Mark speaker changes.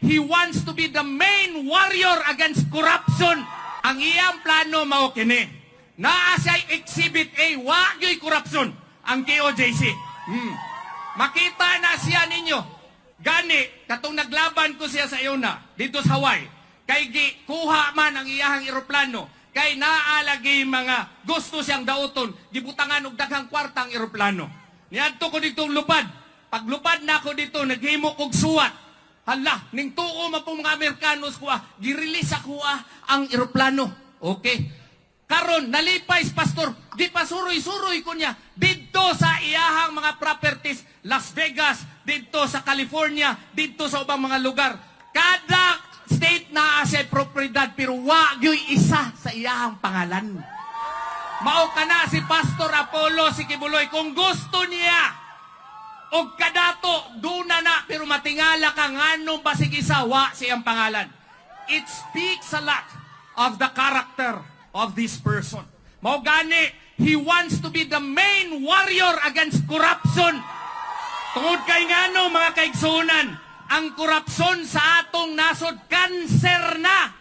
Speaker 1: he wants to be the main warrior against corruption. Ang iyang plano mao kini. Naa siya Exhibit A, wa gyoy corruption ang KOJC. Makita na siya ninyo. Gani, katong naglaban ko siya sa Iona, dito sa Hawaii, kay kuha man ang iyahang eroplano, kay naalagi mga gusto siyang dauton, gibutangan og daghang kwarta ang eroplano. Niadto ko dito lupad. Paglupad na ako dito, naghimo kog suwat. Hala, ning tuo man po mga Amerikanos kuha, girelease ako ang eroplano. Okay. Karon nalipay pastor, di pa suroy-suroy ko niya dito sa iyahang mga properties, Las Vegas, dito sa California, dito sa ubang mga lugar. Kada state na siya propriedad pero wa gyoy isa sa iyahang pangalan. Mao kana si Pastor Apollo si Kibuloy kung gusto niya og kadato duna na pero matingala ka nganong basig isa wa siyang pangalan. It speaks a lot of the character of this person. Mao gani, he wants to be the main warrior against corruption. Tungod kay ngano mga kaigsunan, ang korupsyon sa atong nasod kanser na.